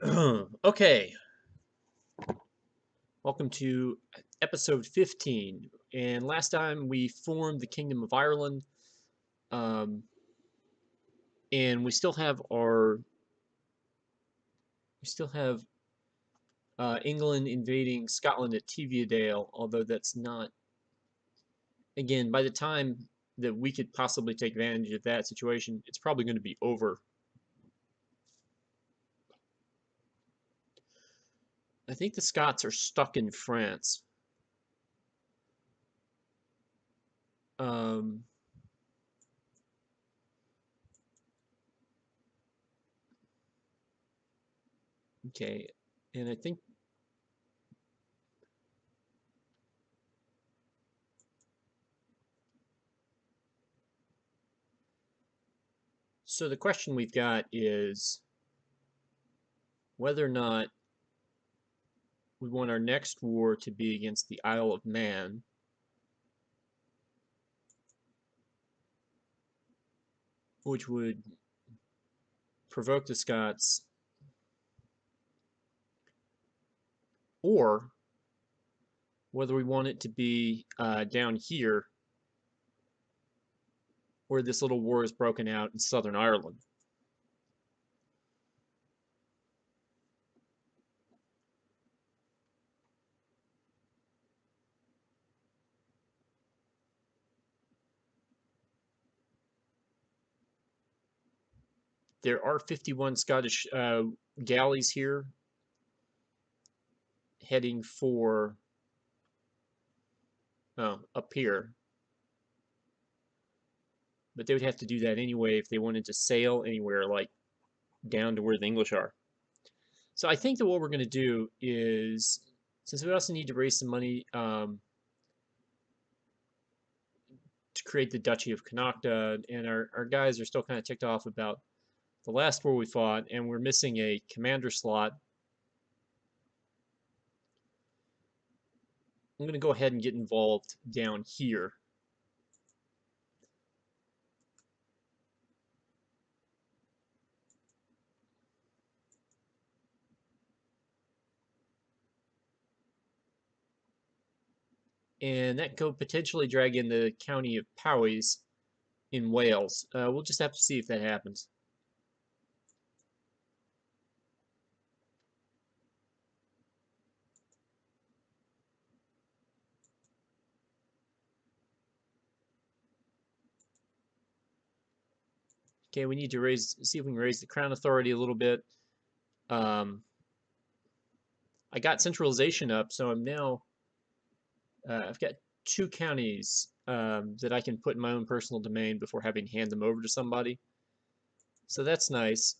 Okay, welcome to episode 15. And last time we formed the Kingdom of Ireland, um, and we still have England invading Scotland at Teviotdale. Although that's not, again, by the time that we could possibly take advantage of that situation, it's probably going to be over. I think the Scots are stuck in France. Um, okay, and I think so. The question we've got is whether or not we want our next war to be against the Isle of Man, which would provoke the Scots, or whether we want it to be down here where this little war is broken out in Southern Ireland. There are 51 Scottish galleys here heading for up here, but they would have to do that anyway if they wanted to sail anywhere like down to where the English are. So I think that what we're going to do is, since we also need to raise some money to create the Duchy of Connacht, and our guys are still kind of ticked off about the last war we fought, and we're missing a commander slot. I'm going to go ahead and get involved down here. And that could potentially drag in the county of Powys in Wales. We'll just have to see if that happens. Okay, we need to see if we can raise the crown authority a little bit. I got centralization up, so I'm now I've got two counties that I can put in my own personal domain before having to hand them over to somebody. So that's nice.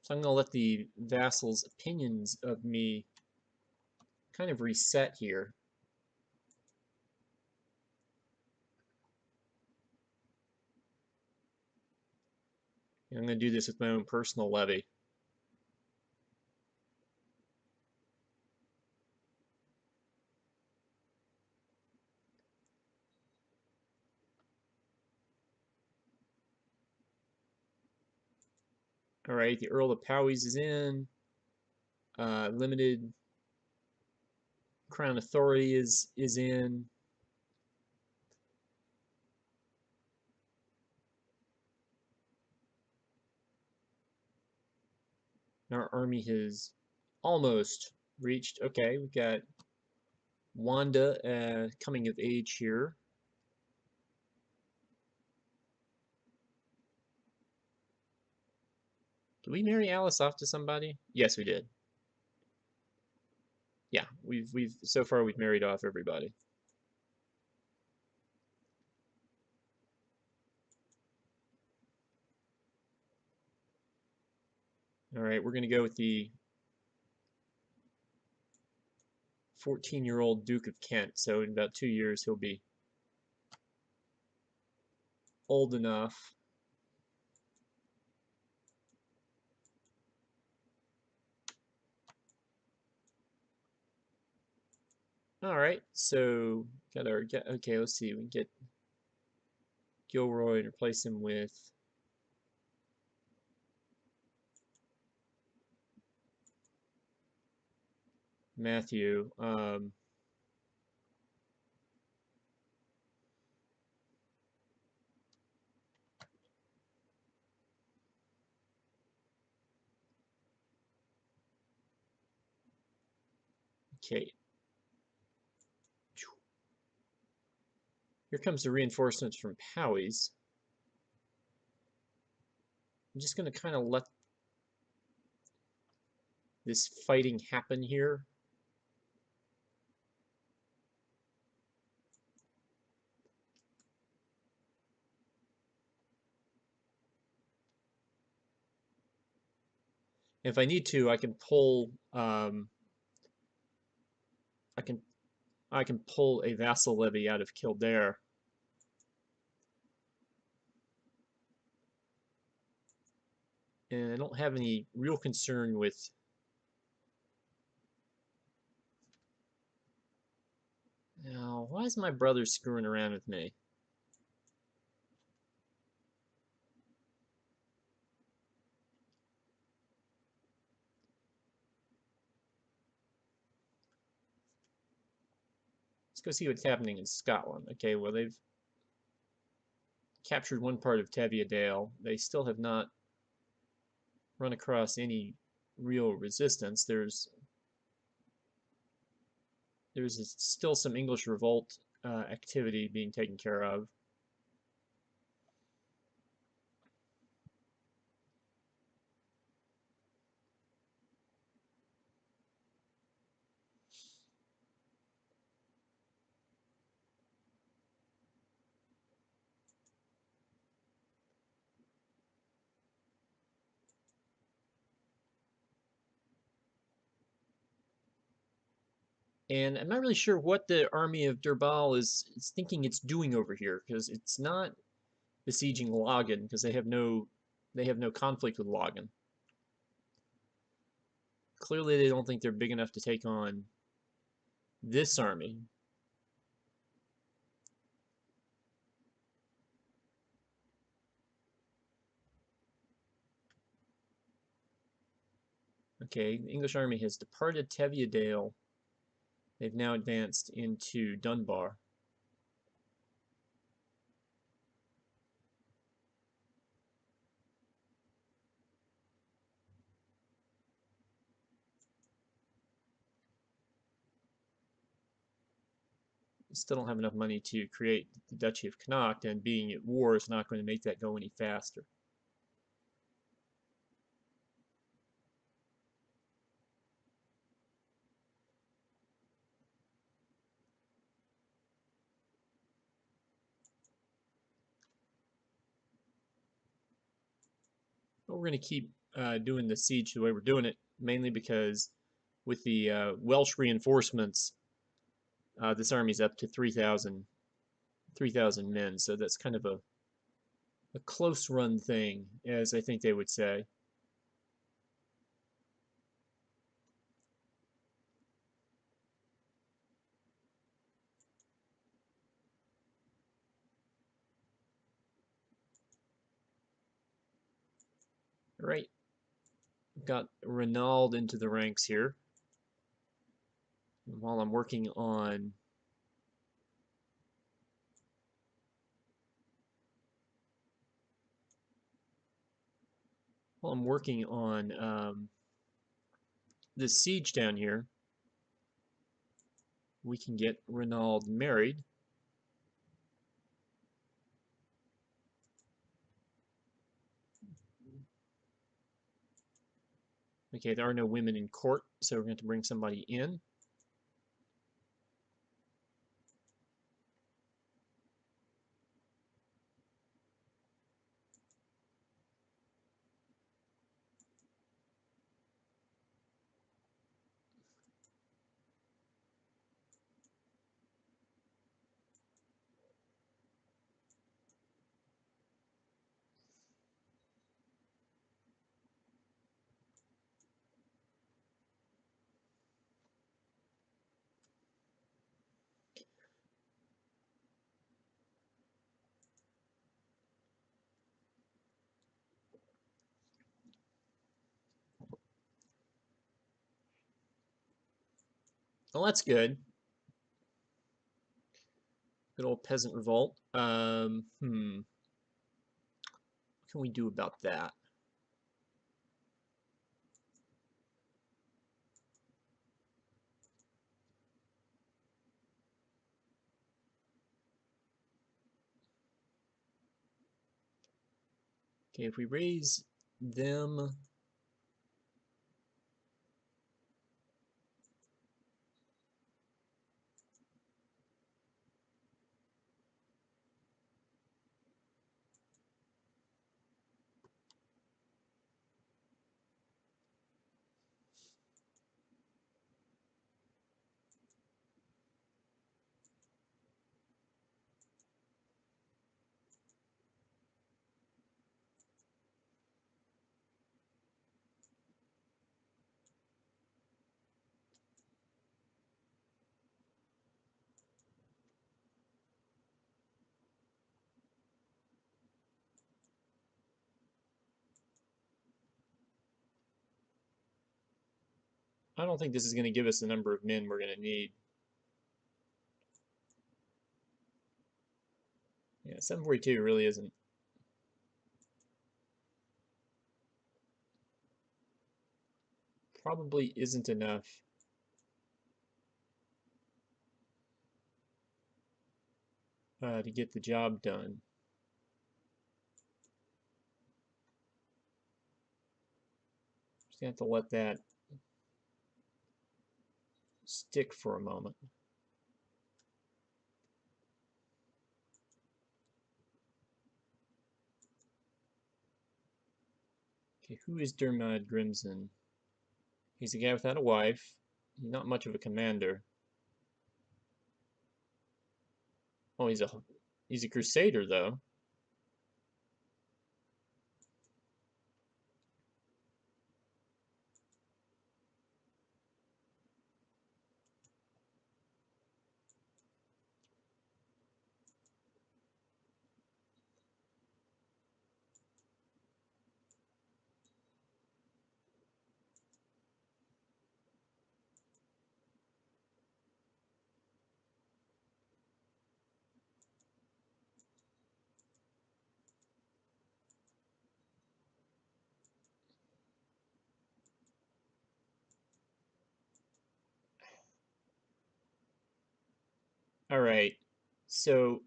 So I'm going to let the vassals' opinions of me kind of reset here. And I'm going to do this with my own personal levy. All right, the Earl of Powys is in. Limited Crown Authority is in. Our army has almost reached. Okay, we've got Wanda coming of age here. Did we marry Alice off to somebody? Yes, we did. Yeah, we've so far we've married off everybody. All right, we're gonna go with the 14-year-old Duke of Kent. So in about 2 years he'll be old enough. All right, so got our okay. Let's see. We can get Gilroy and replace him with Matthew. Okay. Here comes the reinforcements from Powys. I'm just going to kind of let this fighting happen here. If I need to, I can pull. I can pull a vassal levy out of Kildare. And I don't have any real concern with. Now, why is my brother screwing around with me? Let's go see what's happening in Scotland. Okay, well, they've captured one part of Tevia Dale. They still have not run across any real resistance. There's still some English revolt activity being taken care of. And I'm not really sure what the army of Durbal is thinking it's doing over here, because it's not besieging Logan, because they have no conflict with Logan. Clearly, they don't think they're big enough to take on this army. Okay, the English army has departed Tevia Dale. They've now advanced into Dunbar. Still don't have enough money to create the Duchy of Connacht, and being at war is not going to make that go any faster. But we're going to keep doing the siege the way we're doing it, mainly because with the Welsh reinforcements, this army's up to 3,000 men, so that's kind of a close run thing, as I think they would say. All right, got Renaud into the ranks here. And while I'm working on this siege down here, we can get Renaud married. Okay, there are no women in court, so we're going to bring somebody in. Well, that's good. Good old peasant revolt. What can we do about that? Okay, if we raise them, I don't think this is going to give us the number of men we're going to need. Yeah, 742 really isn't. Probably isn't enough to get the job done. Just gonna have to let that stick for a moment. Okay, who is Dermod Grimson? He's a guy without a wife. He's not much of a commander. Oh, he's a crusader though. All right. So,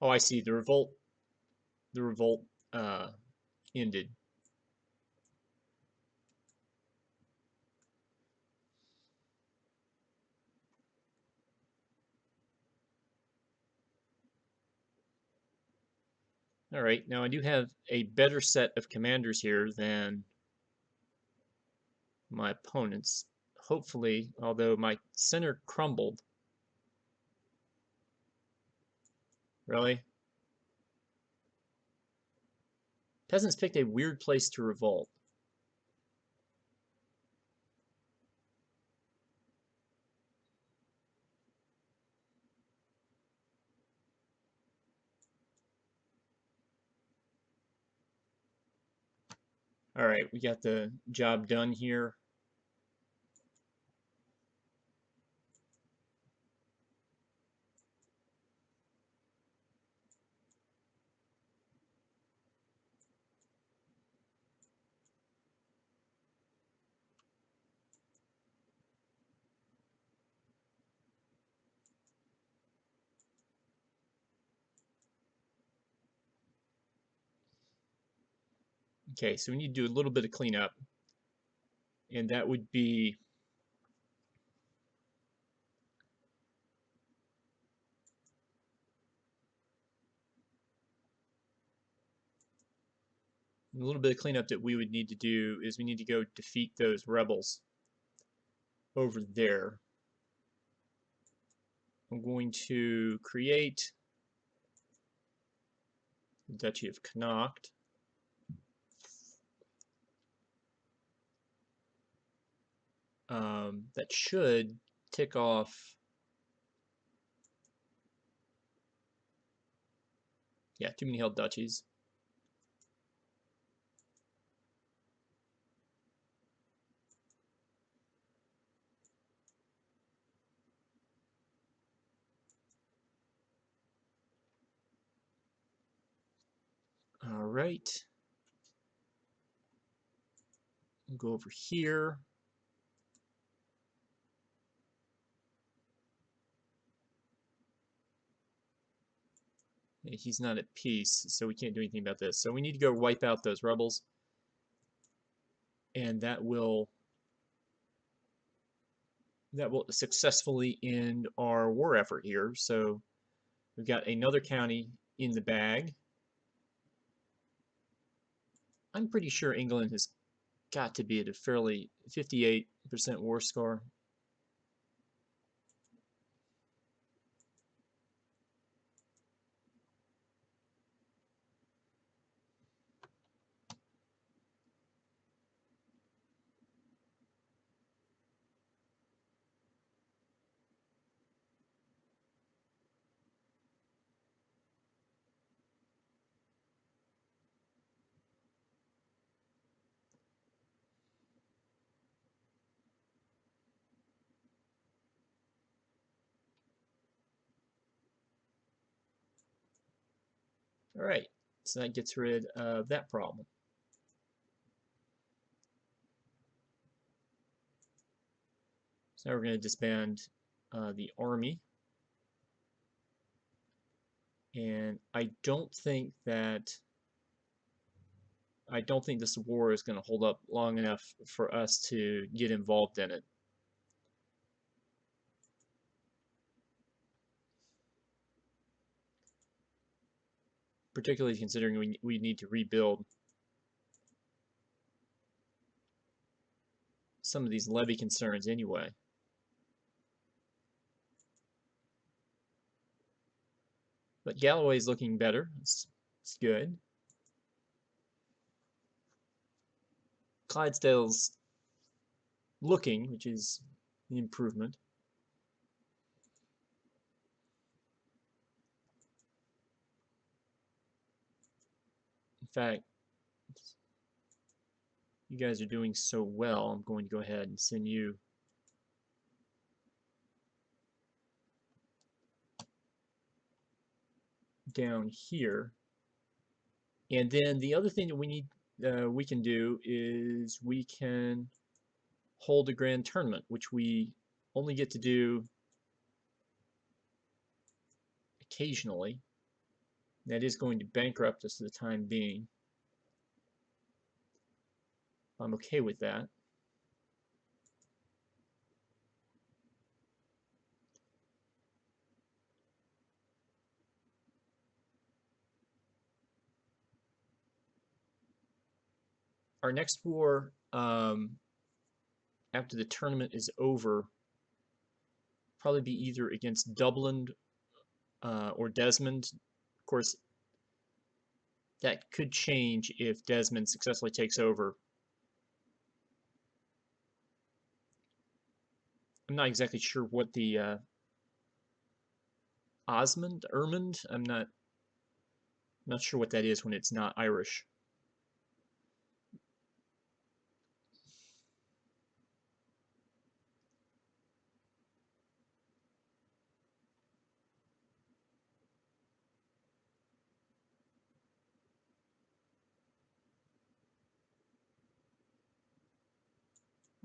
oh, I see. The revolt ended. All right. Now I do have a better set of commanders here than my opponents. Hopefully, although my center crumbled. Really? Peasants picked a weird place to revolt. All right, we got the job done here. Okay, so we need to do a little bit of cleanup, and that would be a little bit of cleanup that we would need to do is we need to go defeat those rebels over there. I'm going to create the Duchy of Connacht. That should tick off. Yeah, too many held duchies. right. We'll go over here. He's not at peace, so we can't do anything about this. So we need to go wipe out those rebels. And that will successfully end our war effort here. So we've got another county in the bag. I'm pretty sure England has got to be at a fairly 58% war score. All right, so that gets rid of that problem. So now we're going to disband the army. And I don't think this war is going to hold up long enough for us to get involved in it. Particularly considering we need to rebuild some of these levy concerns anyway. But Galloway's looking better. It's good. Clydesdale's looking, which is an improvement. In fact, you guys are doing so well, I'm going to go ahead and send you down here. And then the other thing that we can do is we can hold a grand tournament, which we only get to do occasionally. That is going to bankrupt us for the time being. I'm okay with that. Our next war, after the tournament is over, probably be either against Dublin or Desmond. Of course, that could change if Desmond successfully takes over. I'm not exactly sure what the Ermund. I'm not sure what that is when it's not Irish.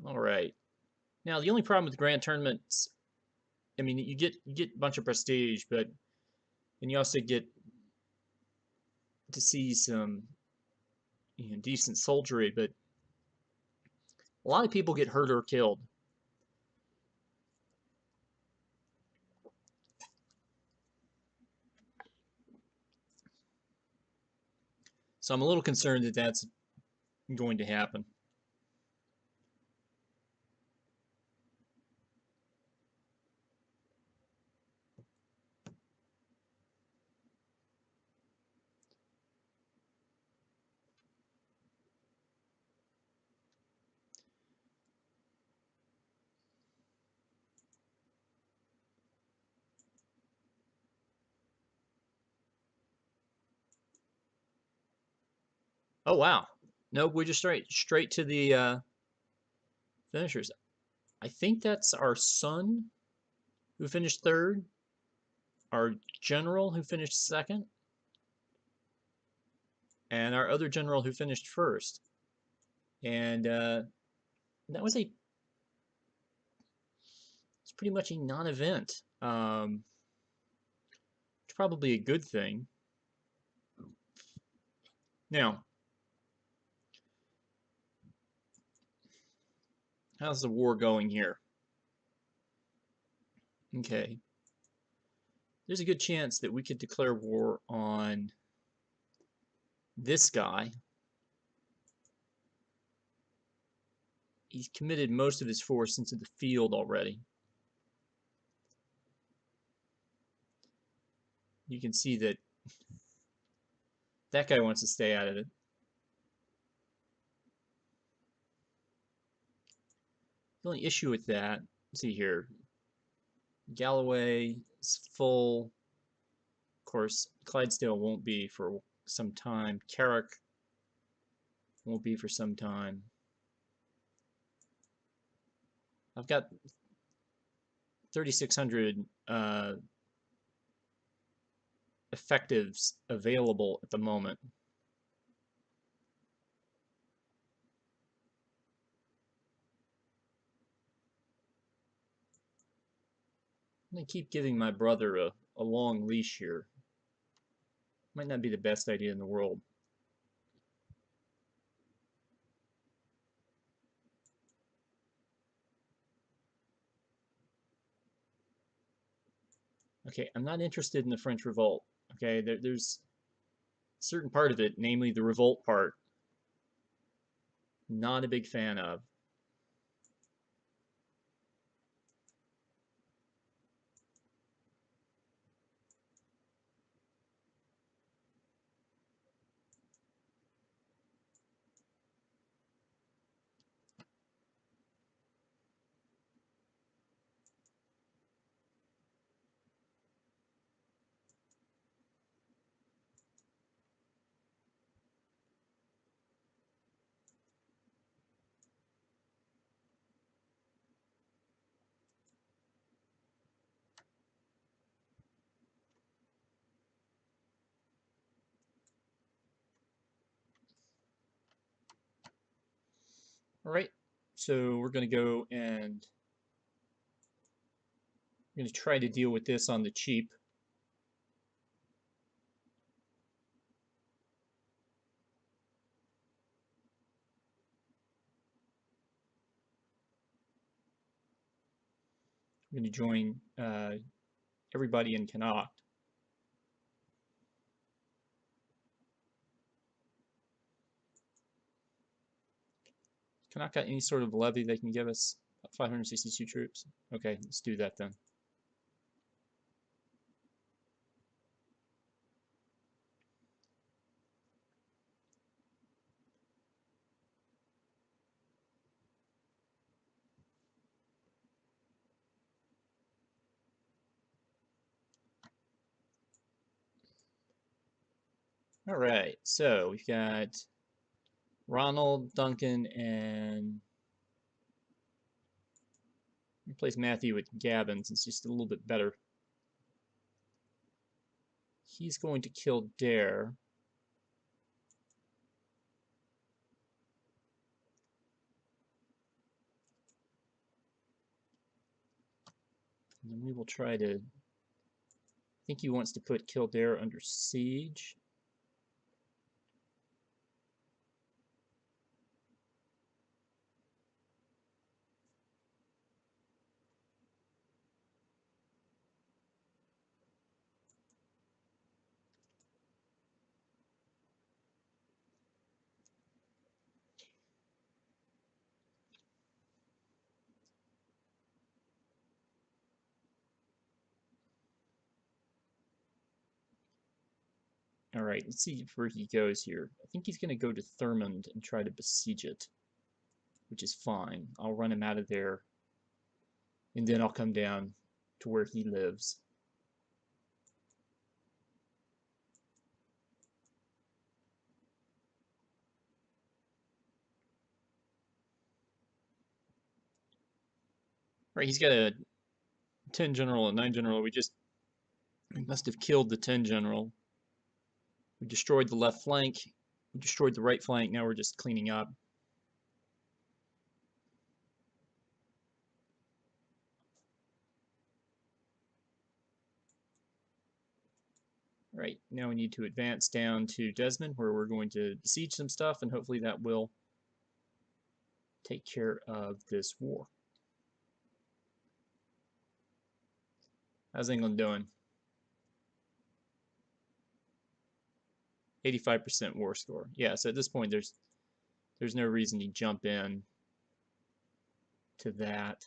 All right. Now the only problem with the grand tournaments, I mean, you get a bunch of prestige, but and you also get to see some decent soldiery, but a lot of people get hurt or killed. So I'm a little concerned that that's going to happen. Oh wow. Nope, we're just straight to the finishers. I think that's our son who finished third, our general who finished second. and our other general who finished first. And that was it's pretty much a non-event. It's probably a good thing. Now, how's the war going here? Okay. There's a good chance that we could declare war on this guy. He's committed most of his force into the field already. You can see that that guy wants to stay out of it. The only issue with that, let's see here, Galloway is full. Of course, Clydesdale won't be for some time. Carrick won't be for some time. I've got 3,600 effectives available at the moment. I'm going to keep giving my brother a long leash here. Might not be the best idea in the world. Okay, I'm not interested in the French Revolt. Okay, there's a certain part of it, namely the revolt part, not a big fan of. All right, so we're going to go and we're going to try to deal with this on the cheap. I'm going to join everybody in Connacht. Connacht got any sort of levy they can give us? 562 troops. Okay, let's do that then. All right, so we've got Ronald, Duncan, and replace Matthew with Gavin since he's just a little bit better. He's going to kill Dare. And then we will try to... I think he wants to put Kildare under siege. All right, let's see where he goes here. I think he's going to go to Thurmond and try to besiege it, which is fine. I'll run him out of there, and then I'll come down to where he lives. All right, he's got a 10 general and 9 general. We must have killed the 10 general. We destroyed the left flank. We destroyed the right flank. Now we're just cleaning up. All right, now we need to advance down to Desmond, where we're going to besiege some stuff, and hopefully that will take care of this war. How's England doing? 85% war score. Yeah, so at this point there's no reason to jump in to that.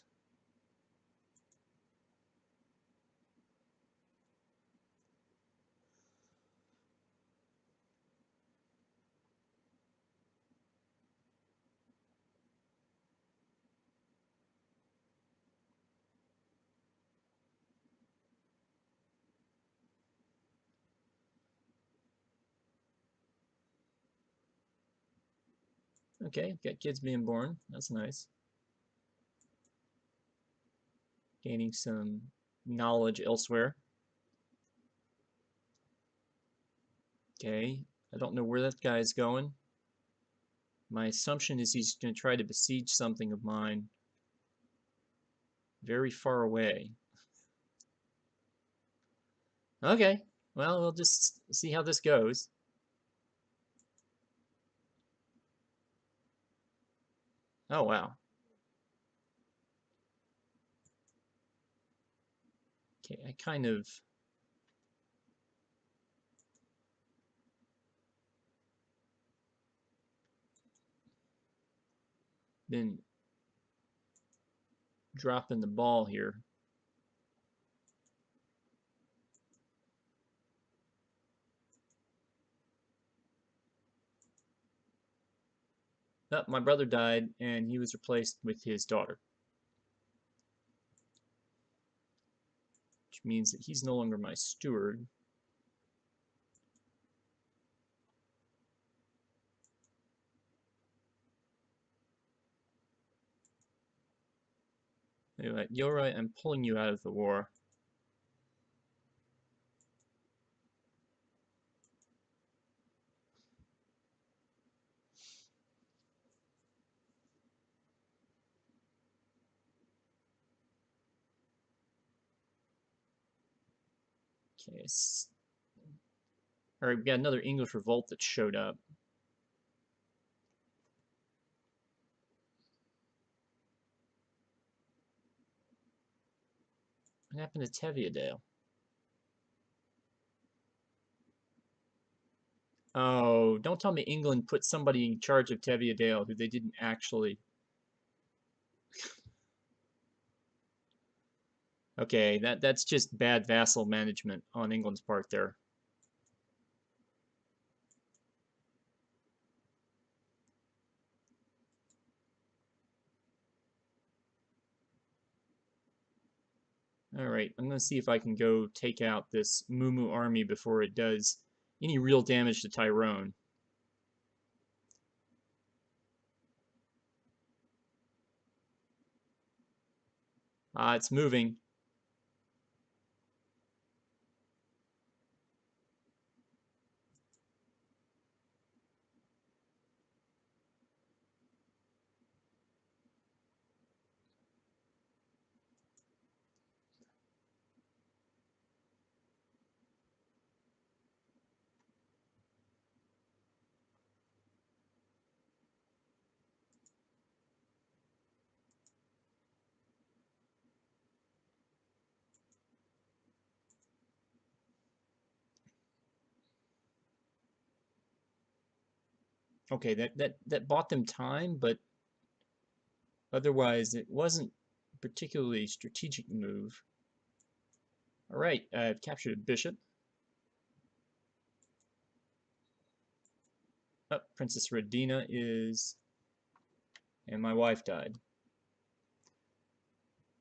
Okay, got kids being born. That's nice. Gaining some knowledge elsewhere. Okay, I don't know where that guy's going. My assumption is he's going to try to besiege something of mine very far away. Okay, well, we'll just see how this goes. Oh, wow. Okay, I kind of been dropping the ball here. Oh, my brother died, and he was replaced with his daughter. Which means that he's no longer my steward. Anyway, Yorai, I'm pulling you out of the war. Okay, all right, we got another English revolt that showed up. What happened to Teviadale? Oh, don't tell me England put somebody in charge of Teviadale who they didn't actually. Okay, that's just bad vassal management on England's part there. All right, I'm going to see if I can go take out this Mumu army before it does any real damage to Tyrone. It's moving. Okay, that bought them time, but otherwise it wasn't a particularly strategic move. All right, I've captured a bishop. Oh, Princess Radina is... and my wife died.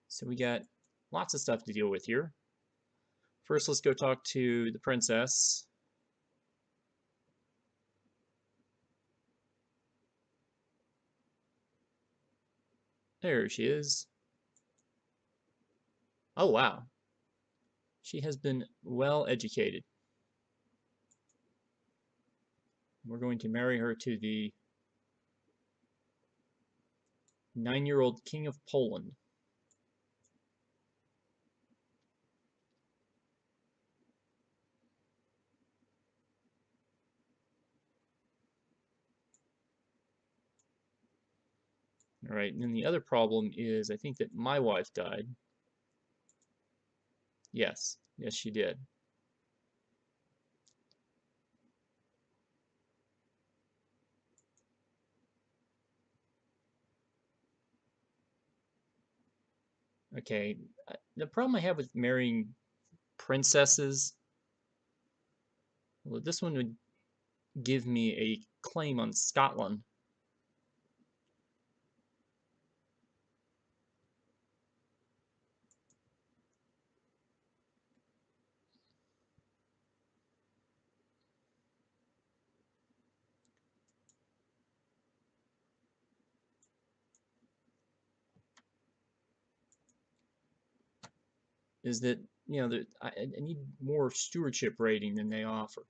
So we got lots of stuff to deal with here. First, let's go talk to the princess. There she is. Oh, wow. She has been well educated. We're going to marry her to the 9-year-old King of Poland. All right, and then the other problem is I think that my wife died. Yes, yes, she did. Okay, the problem I have with marrying princesses, well, this one would give me a claim on Scotland. Is that, you know, I need more stewardship rating than they offer.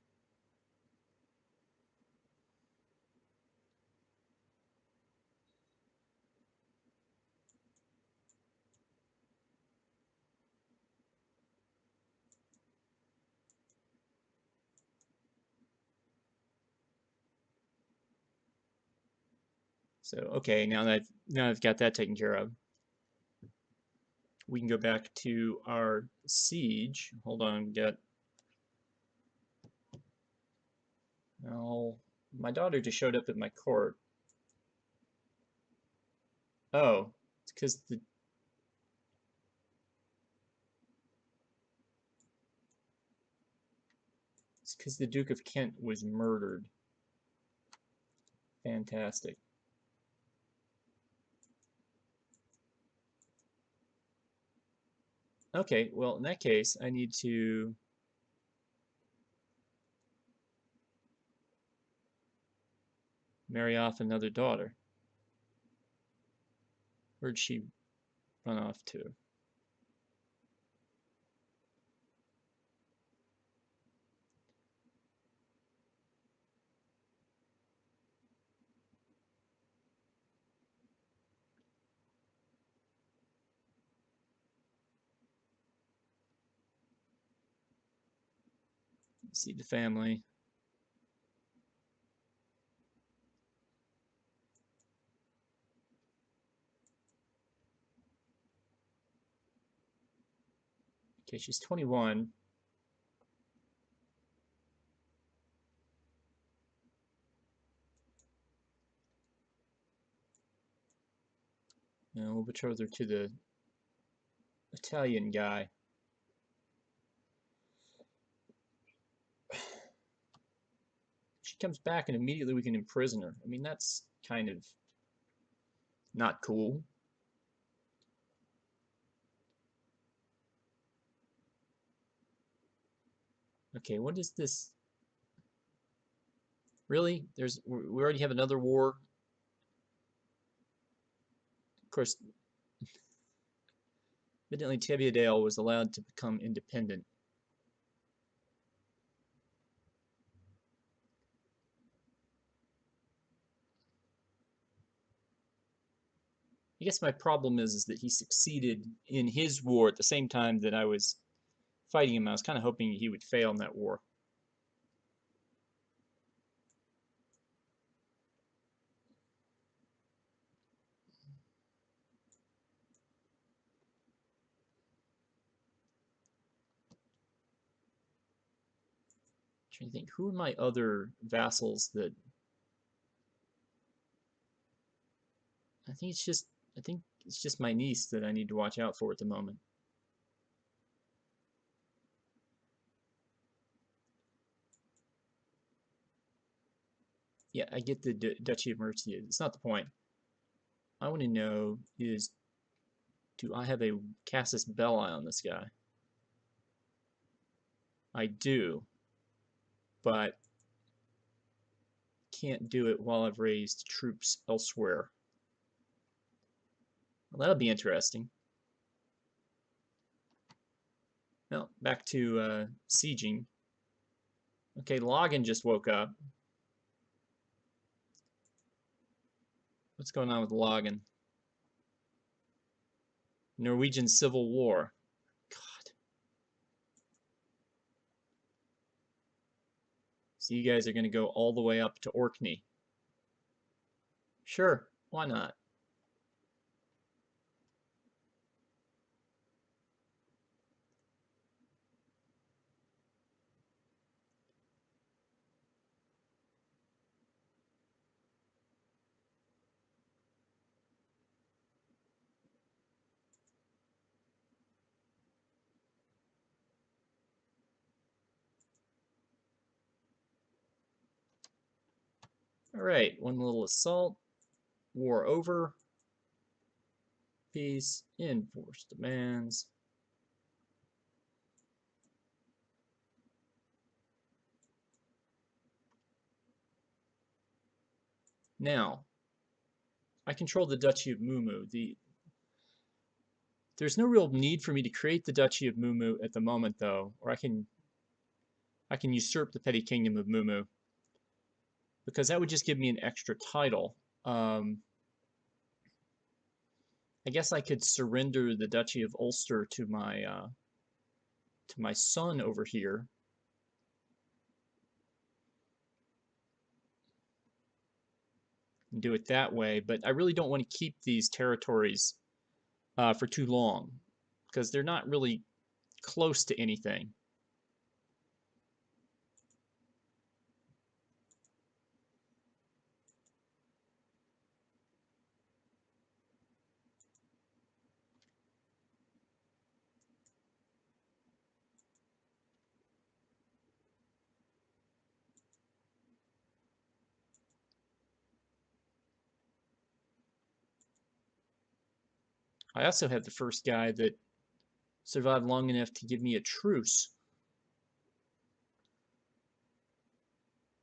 So okay, now I've got that taken care of, we can go back to our siege. Hold on, get oh, my daughter just showed up at my court. Oh, it's because the Duke of Kent was murdered. Fantastic. Okay, well, in that case, I need to marry off another daughter. Where'd she run off to? See the family. Okay, she's 21. And we'll betroth her to the Italian guy. She comes back and immediately we can imprison her. I mean, that's kind of not cool. Okay, what is this? Really? We already have another war. Of course, evidently Teviotdale was allowed to become independent. I guess my problem is that he succeeded in his war at the same time that I was fighting him. I was kind of hoping he would fail in that war. I'm trying to think, who are my other vassals that I think it's just my niece that I need to watch out for at the moment. Yeah, I get the Duchy of Mercia. It's not the point. I want to know is, do I have a Casus Belli on this guy? I do, but can't do it while I've raised troops elsewhere. Well, that'll be interesting. Well, back to sieging. Okay, Logan just woke up. What's going on with logging? Norwegian Civil War. God. So you guys are going to go all the way up to Orkney. Sure, why not? All right, one little assault. War over. Peace. Enforce demands. Now, I control the Duchy of Mumu. There's no real need for me to create the Duchy of Mumu at the moment, though, or I can usurp the Petty Kingdom of Mumu, because that would just give me an extra title. I guess I could surrender the Duchy of Ulster to my son over here. And do it that way, but I really don't want to keep these territories for too long, because they're not really close to anything. I also have the first guy that survived long enough to give me a truce.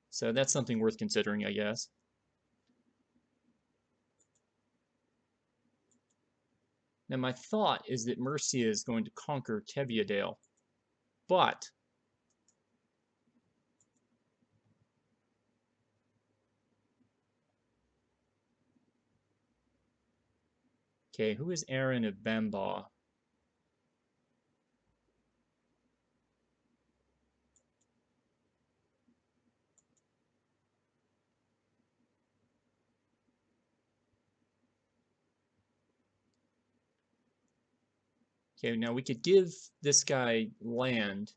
So that's something worth considering, I guess. Now, my thought is that Mercia is going to conquer Teviotdale, but okay, who is Aaron of Bambaugh? Okay, now we could give this guy land,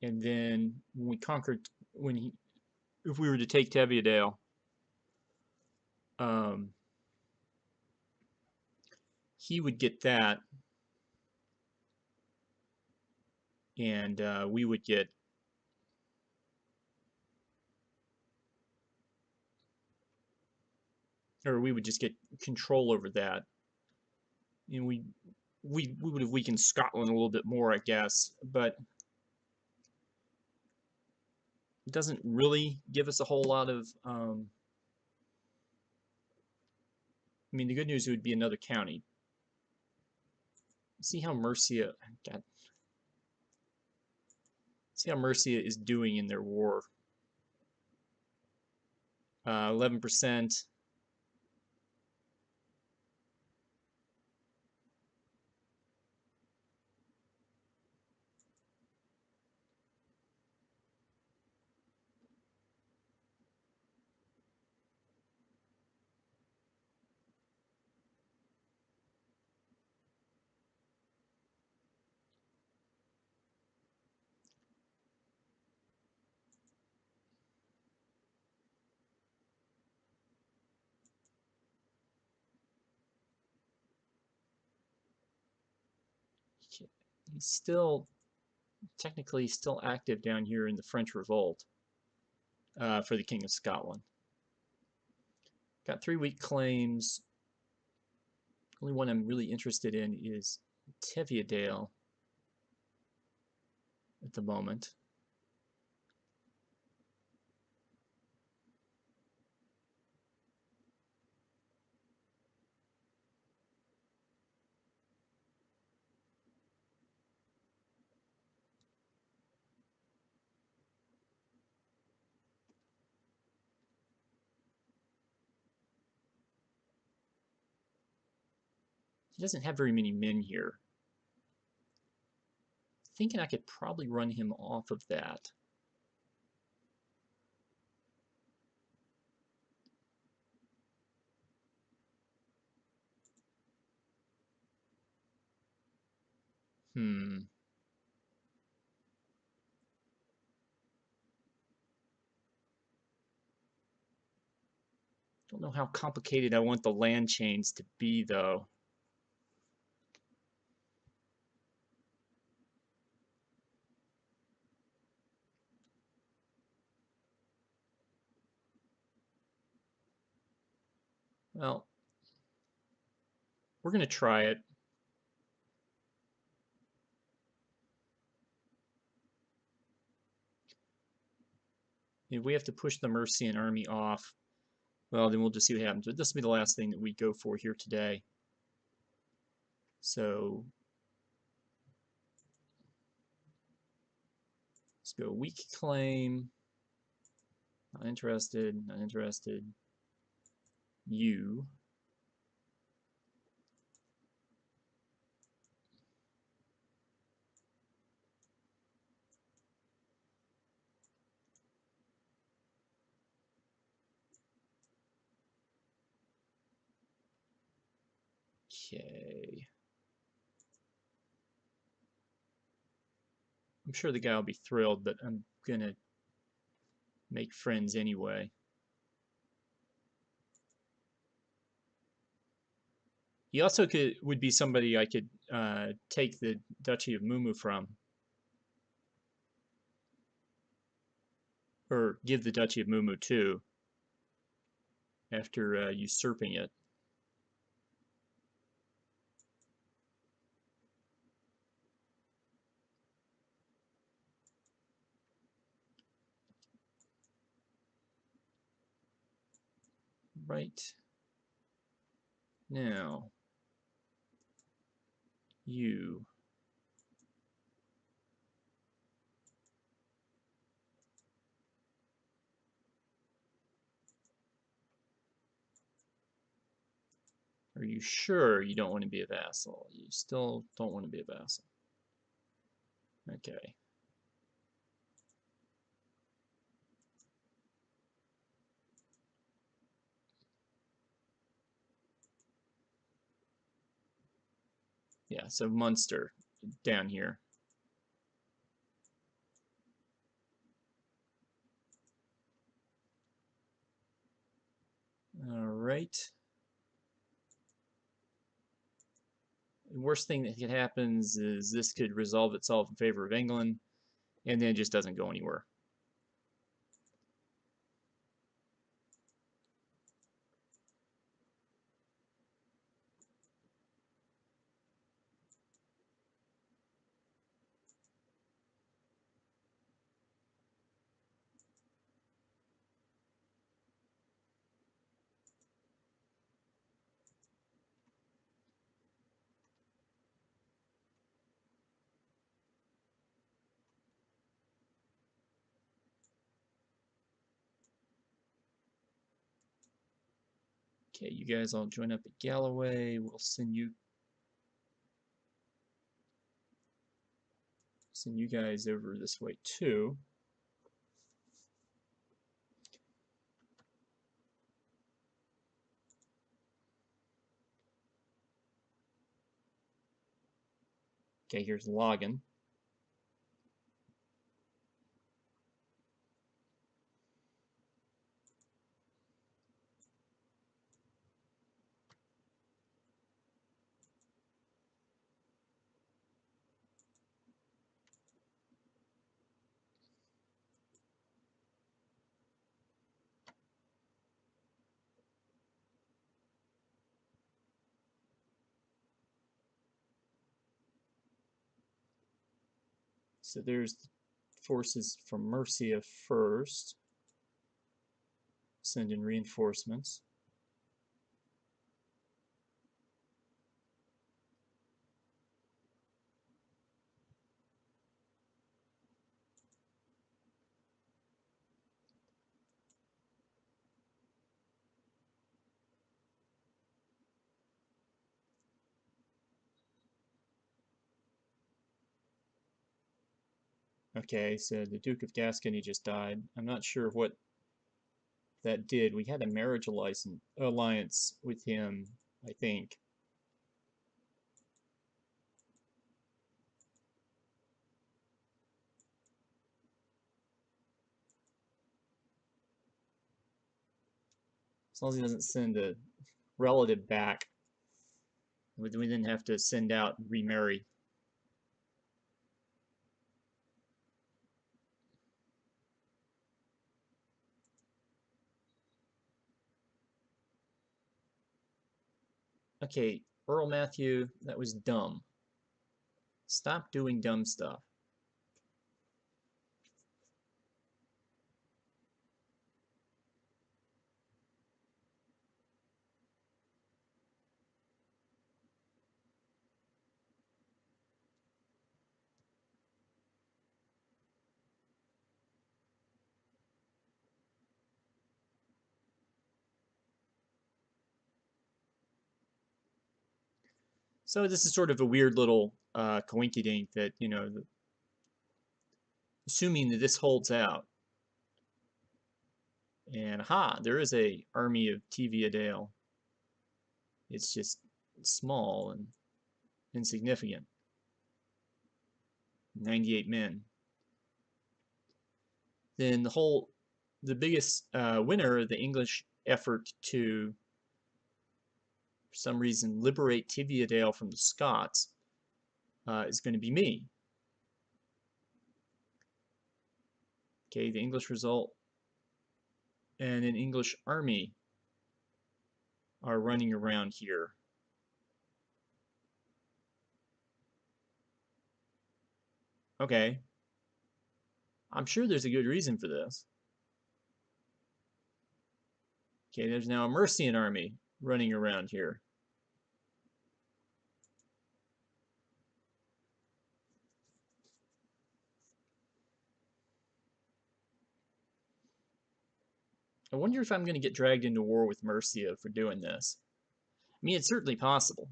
and then when we conquered, if we were to take Teviotdale, he would get that, and we would get, or we would just get control over that, and we would have weakened Scotland a little bit more, I guess, but it doesn't really give us a whole lot of. I mean, the good news would be another county. See how Mercia, God, see how Mercia is doing in their war. 11%. He's still technically still active down here in the French Revolt for the King of Scotland. Got 3 weak claims. Only one I'm really interested in is Teviotdale at the moment. He doesn't have very many men here. Thinking I could probably run him off of that. Hmm. Don't know how complicated I want the land chains to be, though. Well, we're going to try it. If we have to push the Mercian army off, well, then we'll just see what happens. But this will be the last thing that we go for here today. So let's go weak claim. Not interested, not interested. You. Okay. I'm sure the guy will be thrilled, but I'm gonna make friends anyway. He also would be somebody I could take the Duchy of Mumu from, or give the Duchy of Mumu to after usurping it. Right now, you. Are you sure you don't want to be a vassal? You still don't want to be a vassal. Okay. Yeah, so Munster down here. All right. The worst thing that could happen is this could resolve itself in favor of England, and then it just doesn't go anywhere. Okay, you guys all join up at Galloway. We'll send you guys over this way too. Okay, here's login. So there's the forces from Mercia first. Send in reinforcements. Okay, so the Duke of Gascony just died. I'm not sure what that did. We had a marriage alliance with him, I think. As long as he doesn't send a relative back, we didn't have to send out and remarry. Okay, Earl Matthew, that was dumb. Stop doing dumb stuff. So this is sort of a weird little coinkydink that, assuming that this holds out, and aha, there is a army of Teviadale. It's just small and insignificant. 98 men. Then the biggest winner of the English effort to, for some reason, liberate Teviadale from the Scots is going to be me. Okay, the English result and an English army are running around here. Okay, I'm sure there's a good reason for this. Okay, there's now a Mercian army running around here. I wonder if I'm going to get dragged into war with Mercia for doing this. I mean, it's certainly possible.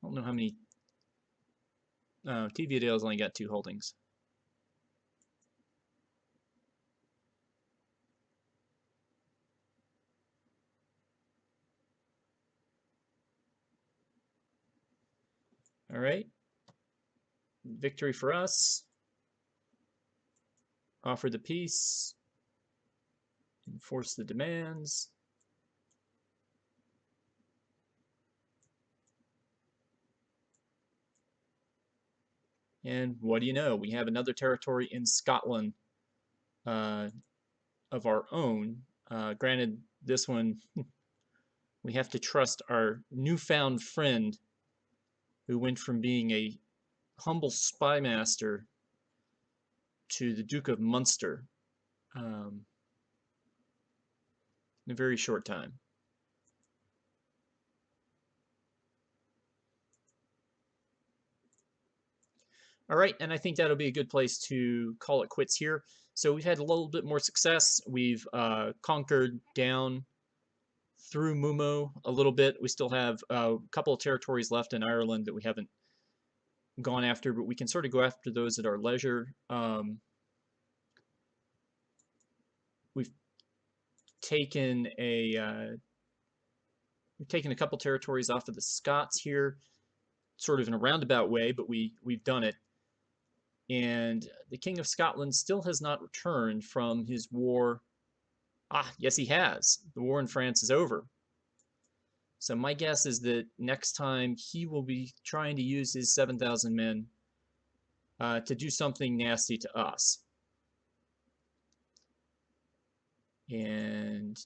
I don't know how many. Teviadale's only got 2 holdings. All right. Victory for us. Offer the peace. Enforce the demands. And what do you know? We have another territory in Scotland of our own. Granted, this one we have to trust our newfound friend who went from being a humble spymaster to the Duke of Munster in a very short time. All right, and I think that'll be a good place to call it quits here. So we've had a little bit more success. We've conquered down through Mumu a little bit. We still have a couple of territories left in Ireland that we haven't gone after, but we can sort of go after those at our leisure. We've taken a couple territories off of the Scots here, sort of in a roundabout way, but we've done it. And the King of Scotland still has not returned from his war. Ah, yes, he has. The war in France is over. So my guess is that next time he will be trying to use his 7,000 men to do something nasty to us. And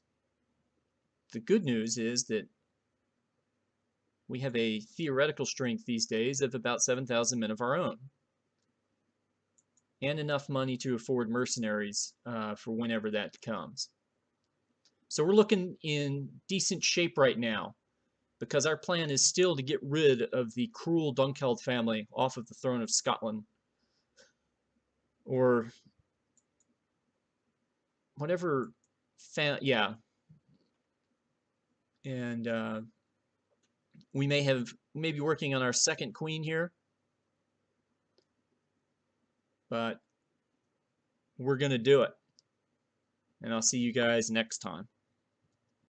the good news is that we have a theoretical strength these days of about 7,000 men of our own. And enough money to afford mercenaries for whenever that comes. So we're looking in decent shape right now, because our plan is still to get rid of the cruel Dunkeld family off of the throne of Scotland, or whatever. Yeah, and We may be working on our second queen here, but we're going to do it. And I'll see you guys next time.